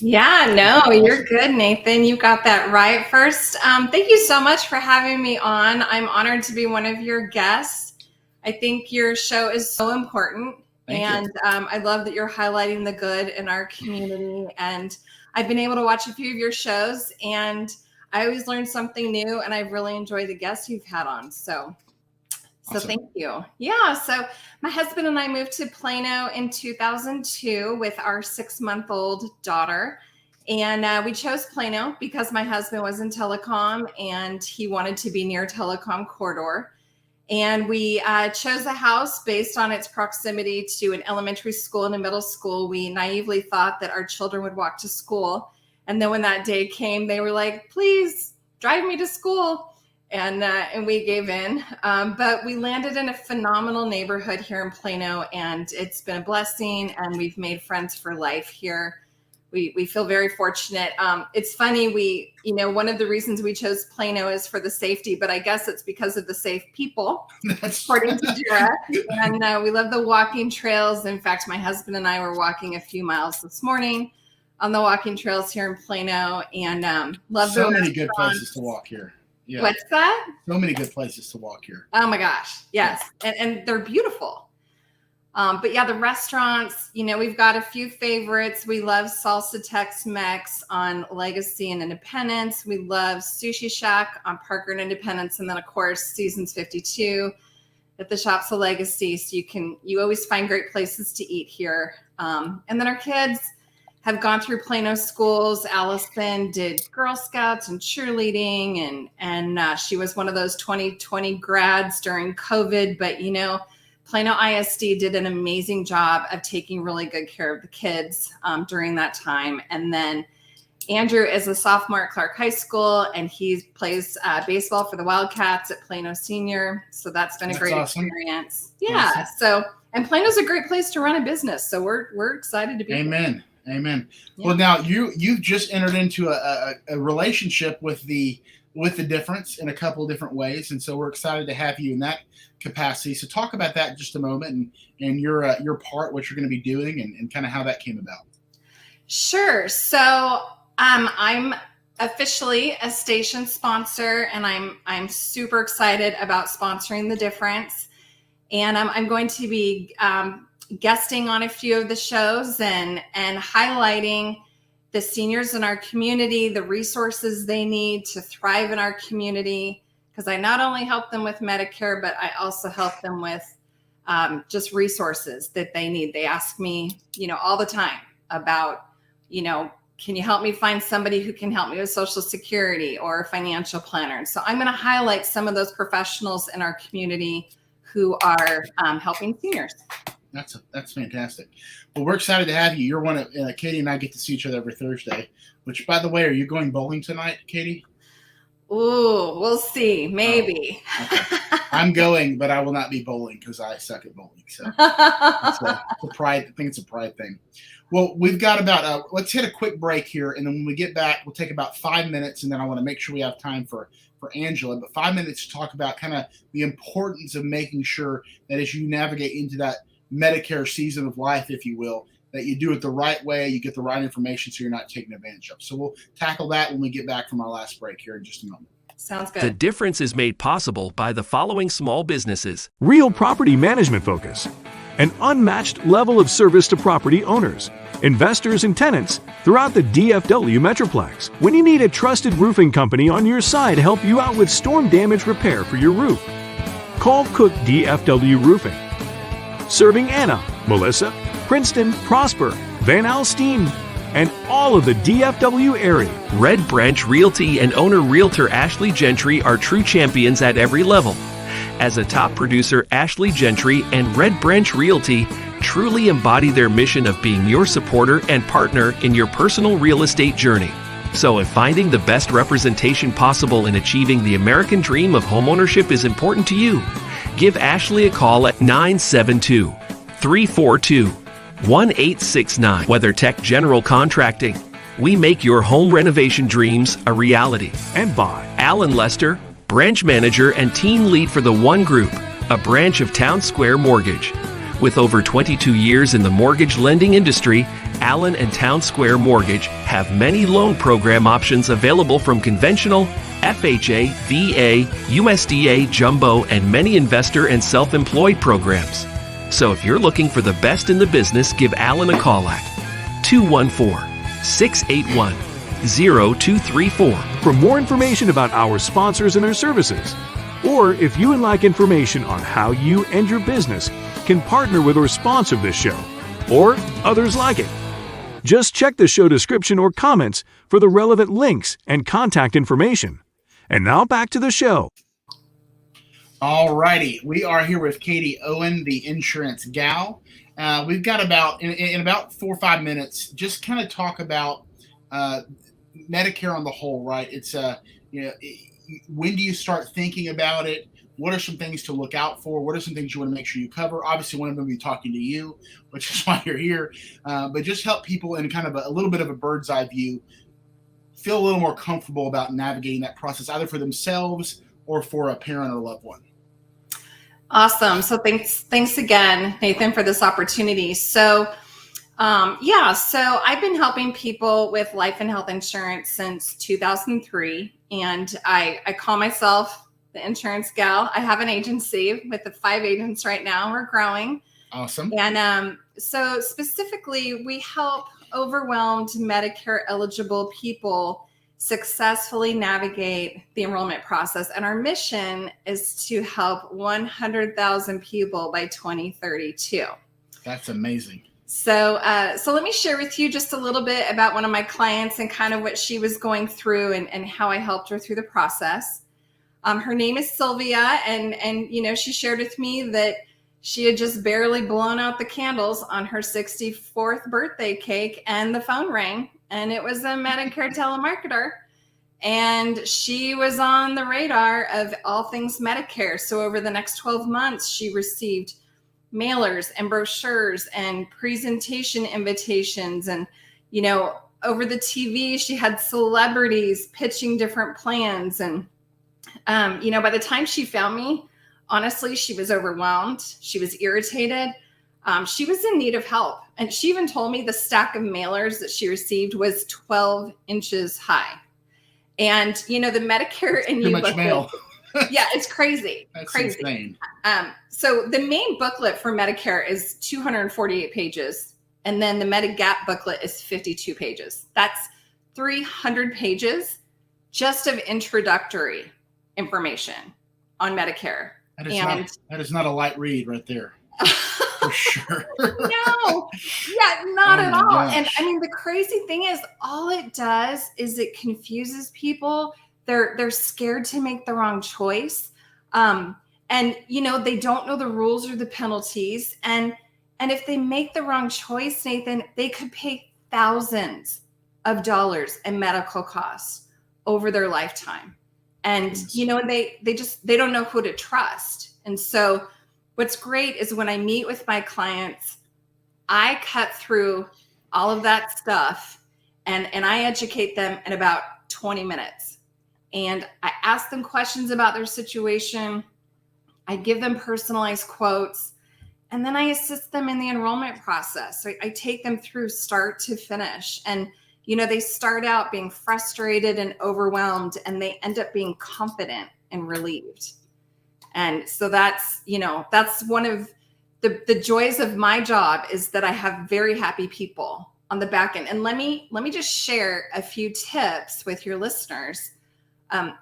Yeah, no, you're good, Nathan. You got that right. First, thank you so much for having me on. I'm honored to be one of your guests. I think your show is so important. Thank you. I love that you're highlighting the good in our community. And I've been able to watch a few of your shows, and I always learn something new, and I've really enjoyed the guests you've had on. So Awesome. Thank you. Yeah. So my husband and I moved to Plano in 2002 with our 6-month-old daughter. And we chose Plano because my husband was in telecom and he wanted to be near telecom corridor. And we chose a house based on its proximity to an elementary school and a middle school. We naively thought that our children would walk to school. And then when that day came, they were like, please drive me to school. And we gave in, but we landed in a phenomenal neighborhood here in Plano, and it's been a blessing, and we've made friends for life here. We feel very fortunate. It's funny, one of the reasons we chose Plano is for the safety, but I guess it's because of the safe people, according to Jura. And we love the walking trails. In fact, my husband and I were walking a few miles this morning on the walking trails here in Plano, and love so many good places to walk here. Yeah. What's that? So many good places to walk here. Oh my gosh. Yes. And they're beautiful. But yeah, the restaurants, we've got a few favorites. We love Salsa Tex-Mex on Legacy and Independence. We love Sushi Shack on Parker and Independence. And then of course, Seasons 52 at the Shops of Legacy. So you always find great places to eat here. And then our kids have gone through Plano schools. Allison did Girl Scouts and cheerleading, and she was one of those 2020 grads during COVID. But, Plano ISD did an amazing job of taking really good care of the kids during that time. And then Andrew is a sophomore at Clark High School, and he plays baseball for the Wildcats at Plano Senior. So that's been a great experience. Yeah. Awesome. So, and Plano's a great place to run a business. So we're excited to be here. Amen. Yeah. Well, now you've just entered into a relationship with the difference in a couple of different ways, and so we're excited to have you in that capacity. So talk about that in just a moment, and your part, what you're going to be doing, and kind of how that came about. Sure. So I'm officially a station sponsor, and I'm super excited about sponsoring The Difference, and I'm going to be guesting on a few of the shows and highlighting the seniors in our community, the resources they need to thrive in our community. Because I not only help them with Medicare, but I also help them with just resources that they need. They ask me, all the time about, can you help me find somebody who can help me with Social Security or a financial planner? And so I'm going to highlight some of those professionals in our community who are helping seniors. That's fantastic. Well, we're excited to have you. You're one of Katie and I get to see each other every Thursday. Which, by the way, are you going bowling tonight, Katie? Ooh, we'll see. Maybe. Oh, okay. I'm going, but I will not be bowling because I suck at bowling. So it's a pride. I think it's a pride thing. Well, we've got about let's hit a quick break here, and then when we get back, we'll take about 5 minutes, and then I want to make sure we have time for Angela. But 5 minutes to talk about kind of the importance of making sure that as you navigate into that Medicare season of life, if you will, that you do it the right way, you get the right information so you're not taken advantage of. So we'll tackle that when we get back from our last break here in just a moment. Sounds The good. difference is made possible by the following small businesses. Real property management focus. An unmatched level of service to property owners, investors, and tenants throughout the DFW Metroplex. When you need a trusted roofing company on your side to help you out with storm damage repair for your roof, call Cook DFW Roofing. Serving Anna, Melissa, Princeton, Prosper, Van Alstyne, and all of the DFW area. Red Branch Realty and owner realtor Ashley Gentry are true champions at every level. As a top producer, Ashley Gentry and Red Branch Realty truly embody their mission of being your supporter and partner in your personal real estate journey. So if finding the best representation possible in achieving the American dream of homeownership is important to you, give Ashley a call at 972-342-1869. WeatherTech General Contracting. We make your home renovation dreams a reality. And by Alan Lester, branch manager and team lead for the One Group, a branch of Town Square Mortgage. With over 22 years in the mortgage lending industry, Allen and Town Square Mortgage have many loan program options available from conventional, FHA, VA, USDA, jumbo, and many investor and self-employed programs. So if you're looking for the best in the business, give Allen a call at 214-681-0234. for more information about our sponsors and their services, or if you would like information on how you and your business can partner with or sponsor this show, or others like it. Just check the show description or comments for the relevant links and contact information. And now back to the show. All righty. We are here with Katie Owen, the insurance gal. We've got in about 4 or 5 minutes, just kind of talk about Medicare on the whole, right? It's when do you start thinking about it? What are some things to look out for? What are some things you want to make sure you cover? Obviously, one of them will be talking to you, which is why you're here. But just help people in kind of a little bit of a bird's eye view feel a little more comfortable about navigating that process, either for themselves or for a parent or loved one. Awesome. So thanks again, Nathan, for this opportunity. So so I've been helping people with life and health insurance since 2003. And I call myself the insurance gal. I have an agency with the 5 agents right now. We're growing. Awesome. And so specifically, we help overwhelmed Medicare eligible people successfully navigate the enrollment process. And our mission is to help 100,000 people by 2032. That's amazing. So let me share with you just a little bit about one of my clients and kind of what she was going through and how I helped her through the process. Her name is Sylvia, and she shared with me that she had just barely blown out the candles on her 64th birthday cake, and the phone rang, and it was a Medicare telemarketer, and she was on the radar of all things Medicare. So over the next 12 months, she received mailers and brochures and presentation invitations, and over the TV, she had celebrities pitching different plans. And by the time she found me, honestly, she was overwhelmed. She was irritated. She was in need of help. And she even told me the stack of mailers that she received was 12 inches high. And, the Medicare and Too You much booklet, mail. yeah, it's crazy. That's crazy. insane. So the main booklet for Medicare is 248 pages. And then the Medigap booklet is 52 pages. That's 300 pages just of introductory information on Medicare. That is not a light read right there. For sure. No, yeah, not at all. Gosh. And I mean, the crazy thing is, all it does is it confuses people. They're scared to make the wrong choice. And they don't know the rules or the penalties. And if they make the wrong choice, Nathan, they could pay thousands of dollars in medical costs over their lifetime. And, they don't know who to trust. And so what's great is when I meet with my clients, I cut through all of that stuff and I educate them in about 20 minutes. And I ask them questions about their situation. I give them personalized quotes, and then I assist them in the enrollment process. So I take them through start to finish. And, They start out being frustrated and overwhelmed, and they end up being confident and relieved. And so that's one of the joys of my job, is that I have very happy people on the back end. And let me just share a few tips with your listeners.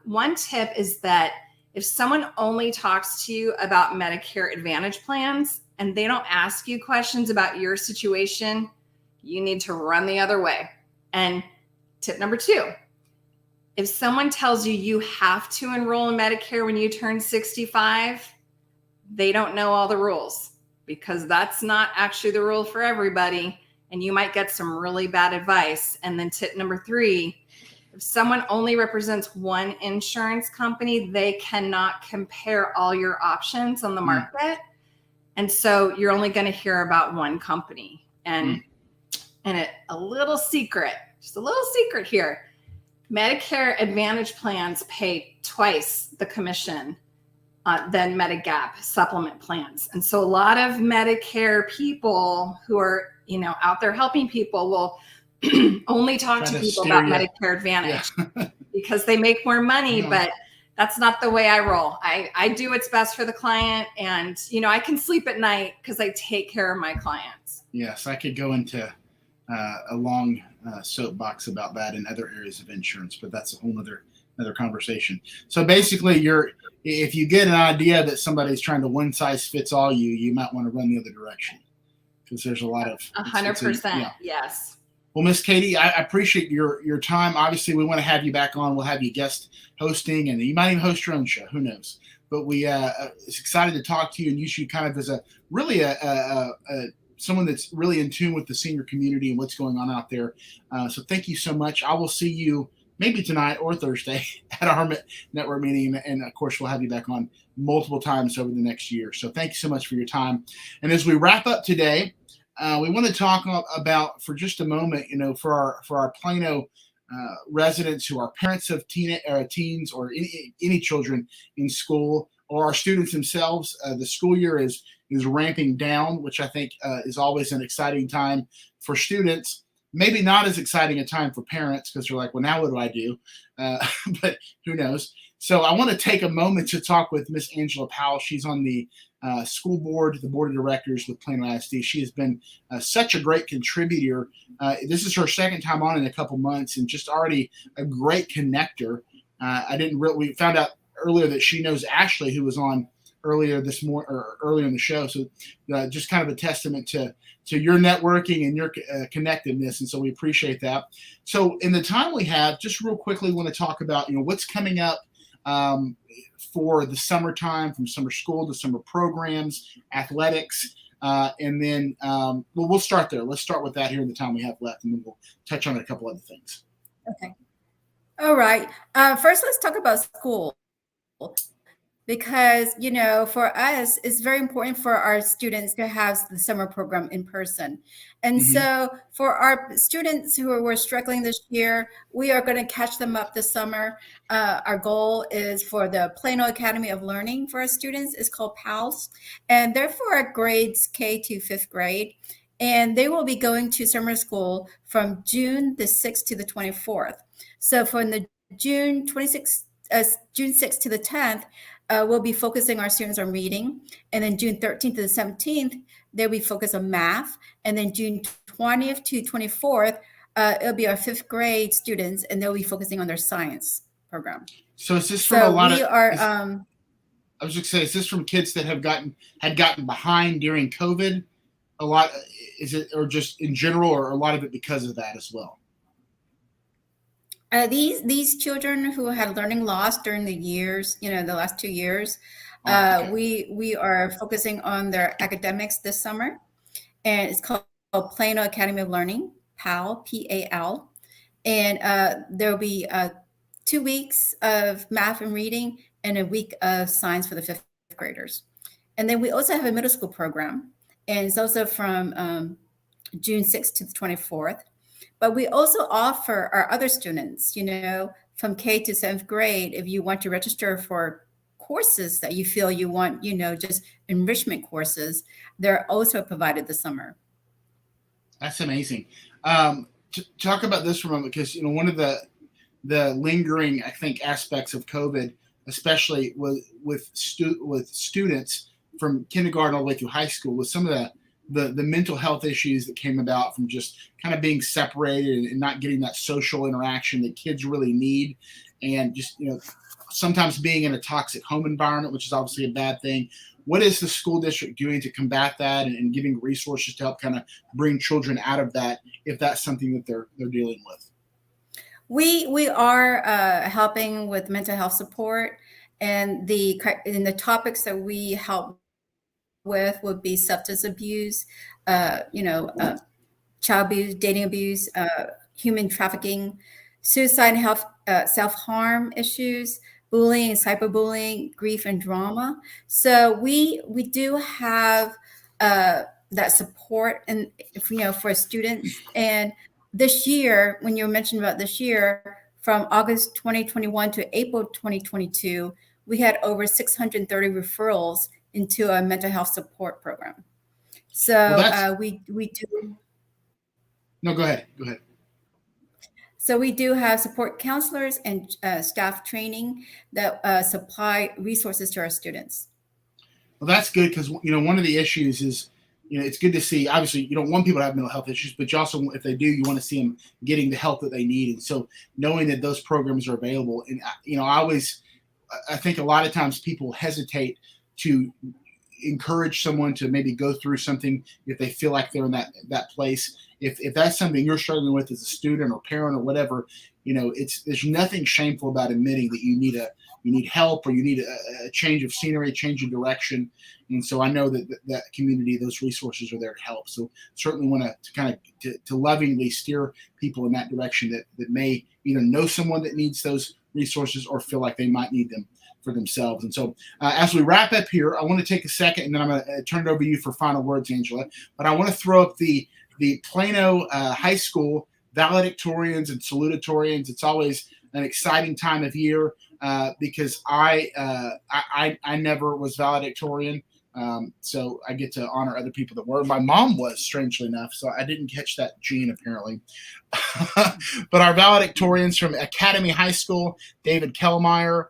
One tip is that if someone only talks to you about Medicare Advantage plans and they don't ask you questions about your situation, you need to run the other way. And tip number 2, if someone tells you have to enroll in Medicare when you turn 65, they don't know all the rules, because that's not actually the rule for everybody. And you might get some really bad advice. And then tip number 3, if someone only represents one insurance company, they cannot compare all your options on the market. And so you're only going to hear about one company. And a little secret, just a little secret here, Medicare Advantage plans pay twice the commission than Medigap supplement plans. And so a lot of Medicare people who are, out there helping people will only talk to people about Medicare Advantage because they make more money, but that's not the way I roll. I do what's best for the client, and, I can sleep at night because I take care of my clients. Yes, I could go into a long soapbox about that in other areas of insurance, but that's a whole another conversation. So basically, if you get an idea that somebody's trying to one size fits all you might want to run the other direction, because there's a lot of 100%. Yes. Well, Miss Katie, I appreciate your time. Obviously, we want to have you back on. We'll have you guest hosting, and you might even host your own show. Who knows? But we is excited to talk to you and use you kind of as a someone that's really in tune with the senior community and what's going on out there. So thank you so much. I will see you maybe tonight or Thursday at our network meeting. And of course, we'll have you back on multiple times over the next year. So thank you so much for your time. And as we wrap up today, we want to talk about, for just a moment, for our Plano residents who are parents of teens or any children in school, or our students themselves. The school year is ramping down, which I think is always an exciting time for students. Maybe not as exciting a time for parents, because they're like, well, now what do I do? But who knows? So I want to take a moment to talk with Miss Angela Powell. She's on the school board, the board of directors with Plano ISD. She has been such a great contributor. This is her second time on in a couple months, and just already a great connector. We found out earlier that she knows Ashley, who was on earlier this morning or earlier in the show. So just kind of a testament to your networking and your connectiveness. And so we appreciate that. So in the time we have, just real quickly, want to talk about, what's coming up for the summertime, from summer school to summer programs, athletics. And then we'll start there. Let's start with that here in the time we have left, and then we'll touch on a couple other things. Okay. All right. First, let's talk about school. Because, for us, it's very important for our students to have the summer program in person. And so for our students who were struggling this year, we are going to catch them up this summer. Our goal is for the Plano Academy of Learning for our students. It's called PALS. And they're for our grades K to 5th grade. And they will be going to summer school from June the 6th to the 24th. So from the June 6th to the 10th, we'll be focusing our students on reading. And then June 13th to the 17th, they'll be focused on math. And then June 20th to 24th, it'll be our 5th grade students, and they'll be focusing on their science program. So is this from a lot I was just saying, is this from kids that had gotten behind during COVID? A lot, is it, or just in general, or a lot of it because of that as well? These children who had learning loss during the years, the last 2 years, we are focusing on their academics this summer, and it's called Plano Academy of Learning, PAL, P-A-L, and there'll be 2 weeks of math and reading and a week of science for the 5th graders. And then we also have a middle school program, and it's also from June 6th to the 24th. But we also offer our other students, from K to 7th grade, if you want to register for courses that you feel you want, just enrichment courses, they're also provided this summer. That's amazing. talk about this for a moment, because one of the lingering, I think, aspects of COVID, especially with students from kindergarten all the way through high school, was some of the mental health issues that came about from just kind of being separated and not getting that social interaction that kids really need, and just sometimes being in a toxic home environment, which is obviously a bad thing. What is the school district doing to combat that, and giving resources to help kind of bring children out of that, if that's something that they're dealing with? We are helping with mental health support, and the topics that we help with would be substance abuse, child abuse, dating abuse, human trafficking, suicide and health, self-harm issues, bullying and cyberbullying, grief and drama. So we do have that support, and for students. And this year, when you mentioned about this year, from August 2021 to April 2022, we had over 630 referrals into a mental health support program. So we do. No, go ahead. So we do have support counselors and staff training that supply resources to our students. Well, that's good, because one of the issues is, it's good to see. Obviously, you don't want people to have mental health issues, but you also, if they do, you want to see them getting the help that they need. And so, knowing that those programs are available, and I think a lot of times people hesitate to encourage someone to maybe go through something if they feel like they're in that place. If that's something you're struggling with as a student or parent or whatever, there's nothing shameful about admitting that you need help, or you need a change of scenery, change of direction. And so I know that community, those resources are there to help. So certainly want to kind of to lovingly steer people in that direction that may either know someone that needs those resources or feel like they might need them for themselves. And so as we wrap up here, I want to take a second, and then I'm going to turn it over to you for final words, Angela. But I want to throw up the Plano High School valedictorians and salutatorians. It's always an exciting time of year because I never was valedictorian. So I get to honor other people that were. My mom was, strangely enough, so I didn't catch that gene apparently. But our valedictorians from Academy High School, David Kellmeyer,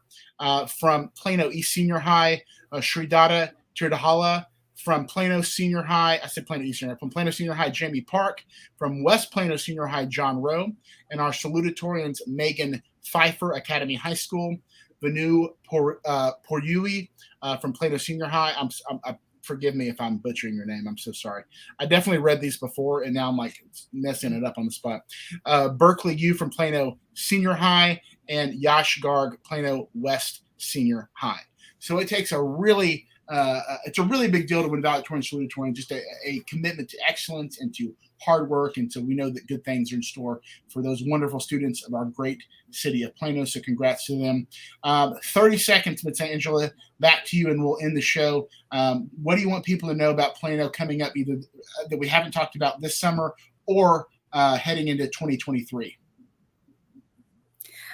from Plano East Senior High, Sridhara Tirdahala, from Plano Senior High, I said Plano East Senior High, from Plano Senior High, Jamie Park, from West Plano Senior High, John Rowe, and our salutatorians, Megan Pfeiffer, Academy High School, Vanu Poryui, from Plano Senior High. Forgive me if I'm butchering your name. I'm so sorry. I definitely read these before, and now I'm like messing it up on the spot. Berkeley Yu from Plano Senior High, and Yash Garg, Plano West Senior High. So it takes it's a really big deal to win valedictorian and salutatorian, just a commitment to excellence and to hard work. And so we know that good things are in store for those wonderful students of our great city of Plano. So congrats to them. 30 seconds, Ms. Angela, back to you, and we'll end the show. What do you want people to know about Plano coming up, either that we haven't talked about this summer or heading into 2023?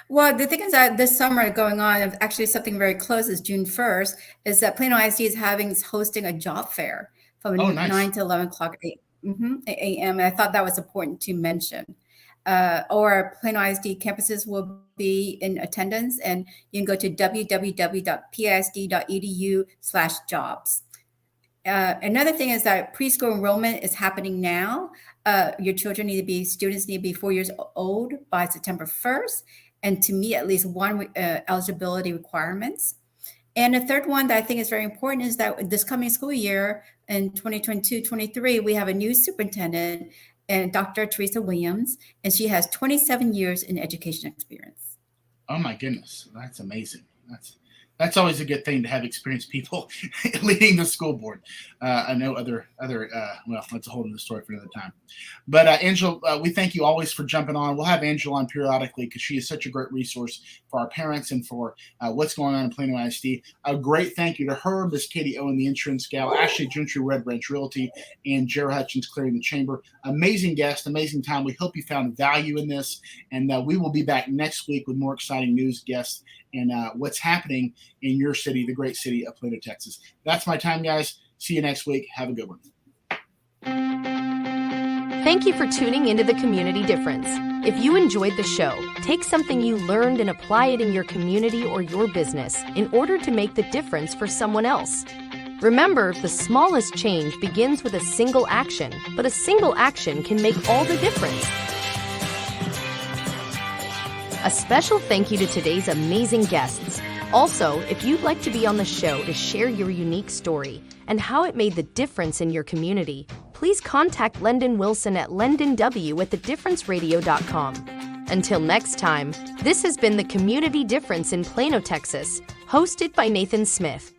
Well, the thing is that this summer going on, actually something very close, is June 1st, is that Plano ISD is hosting a job fair from 9 to 11 o'clock a.m. And I thought that was important to mention. Or Plano ISD campuses will be in attendance, and you can go to www.pisd.edu/jobs. Another thing is that preschool enrollment is happening now. Your students need to be 4 years old by September 1st. And to meet at least one eligibility requirements. And a third one that I think is very important is that this coming school year in 2022-23, we have a new superintendent, and Dr. Teresa Williams, and she has 27 years in education experience. Oh my goodness, that's amazing. That's always a good thing to have experienced people leading the school board. I know other well, that's a whole other story for another time. But Angela, we thank you always for jumping on. We'll have Angela on periodically because she is such a great resource for our parents and for what's going on in Plano ISD. A great thank you to her, Miss Katie Owen, the insurance gal, Ashley Gentry, Red Branch Realty, and Jared Hutchins, Clearing the Chamber. Amazing guest, amazing time. We hope you found value in this, and we will be back next week with more exciting news, guests, and what's happening in your city, the great city of Plano, Texas. That's my time, guys. See you next week. Have a good one. Thank you for tuning into The Community Difference. If you enjoyed the show, take something you learned and apply it in your community or your business in order to make the difference for someone else. Remember, the smallest change begins with a single action, but a single action can make all the difference. A special thank you to today's amazing guests. Also, if you'd like to be on the show to share your unique story and how it made the difference in your community, please contact Lendon Wilson at lendonw@thedifferenceradio.com. Until next time, this has been The Community Difference in Plano, Texas, hosted by Nathan Smith.